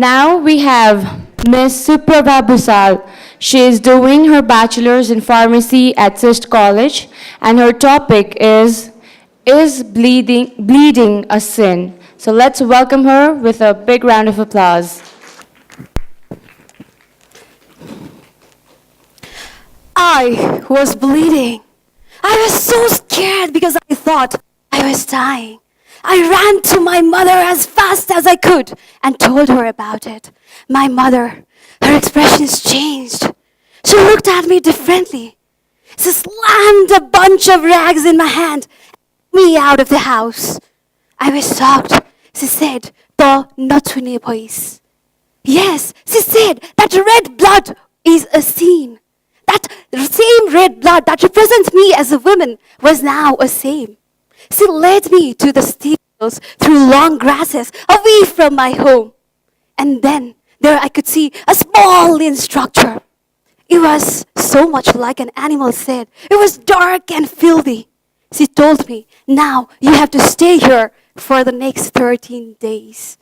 Now we have Miss Suprabha Bhusal. She is doing her bachelor's in pharmacy at CIST College, and her topic is bleeding a sin? So let's welcome her with a big round of applause. I was bleeding. I was so scared because I thought I was dying. I ran to my mother as fast as I could and told her about it. My mother, her expressions changed. She looked at me differently. She slammed a bunch of rags in my hand and me out of the house. I was shocked. She said, "To nachune bhais." Yes, she said that red blood is a sin. That same red blood that represents me as a woman was now a same. She led me to the stables through long grasses away from my home. And then there I could see a small lean structure. It was so much like an animal said. It was dark and filthy. She told me, "Now you have to stay here for the next 13 days.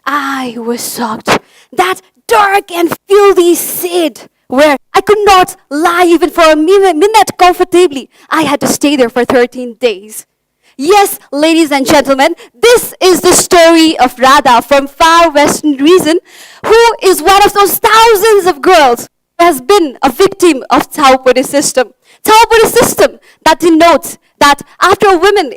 I was shocked. That dark and filthy shade where I could not lie even for a minute comfortably. I had to stay there for 13 days. Yes, ladies and gentlemen, this is the story of Radha from far western region, who is one of those thousands of girls who has been a victim of Thaupadi system. Thaupadi system that denotes that after a woman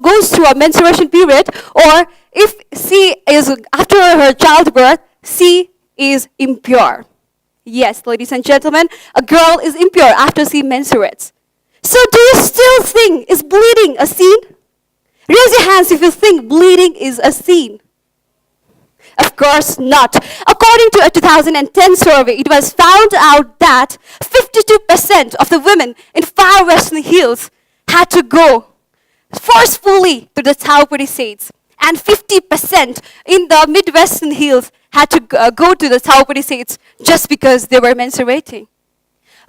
goes through a menstruation period, or if she is after her childbirth, she is impure. Yes, ladies and gentlemen, a girl is impure after she menstruates. So do you still think is bleeding a sin? Raise your hands if you think bleeding is a sin. Of course not. According to a 2010 survey, it was found out that 52% of the women in far western hills had to go forcefully to the Thaupadi states, and 50% in the Midwestern hills had to go to the Thaupadi states just because they were menstruating.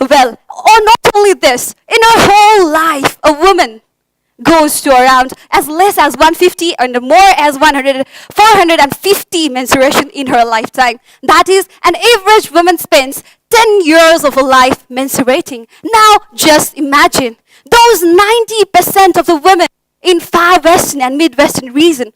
Well, or not only this, in her whole life, a woman goes to around as less as 150 and more as 450 menstruation in her lifetime. That is, an average woman spends 10 years of her life menstruating. Now, just imagine, those 90% of the women in far western and midwestern region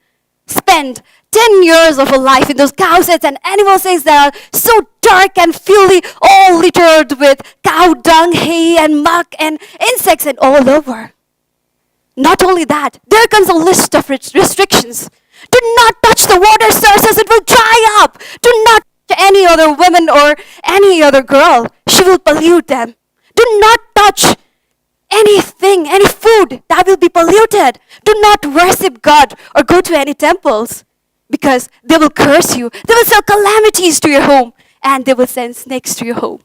spend 10 years of her life in those cow sheds and animal sheds that are so dark and filthy, all littered with cow dung, hay, and muck, and insects and all over. Not only that, there comes a list of restrictions. Do not touch the water sources, it will dry up. Do not touch any other woman or any other girl. She will pollute them. Do not touch anything, any food that will be polluted. Do not worship God or go to any temples because they will curse you. They will sell calamities to your home and they will send snakes to your home.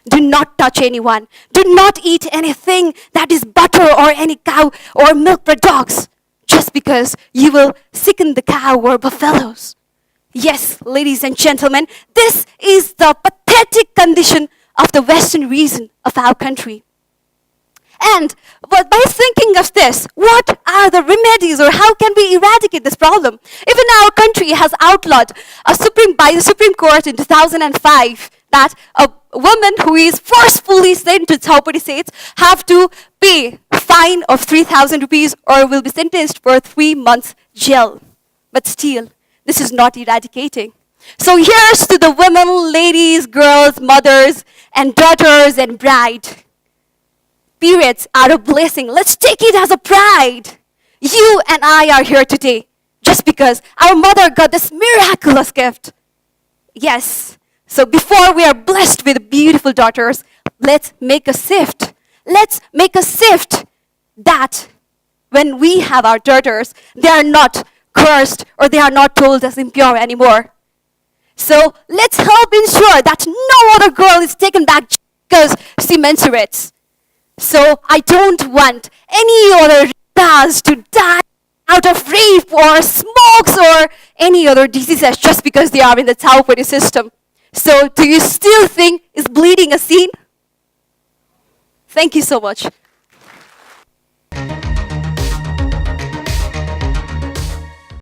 Do not touch anyone. Do not eat anything that is butter or any cow or milk products just because you will sicken the cow or buffaloes. Yes, ladies and gentlemen, this is the pathetic condition of the western region of our country. And but by thinking of this, what are the remedies or how can we eradicate this problem? Even our country has outlawed by the Supreme Court in 2005 that a woman who is forcefully sent to Thaupadi states have to pay a fine of 3,000 rupees or will be sentenced for 3 months jail. But still, this is not eradicating. So here's to the women, ladies, girls, mothers, and daughters and bride. Periods are a blessing. Let's take it as a pride. You and I are here today just because our mother got this miraculous gift. Yes. So before we are blessed with beautiful daughters, let's make a shift. Let's make a shift that when we have our daughters, they are not cursed or they are not told as impure anymore. So let's help ensure that no other girl is taken back because she menstruates. So I don't want any other Radhas to die out of rape or smokes or any other diseases just because they are in the Thaupadi system. So do you still think is bleeding a sin? Thank you so much.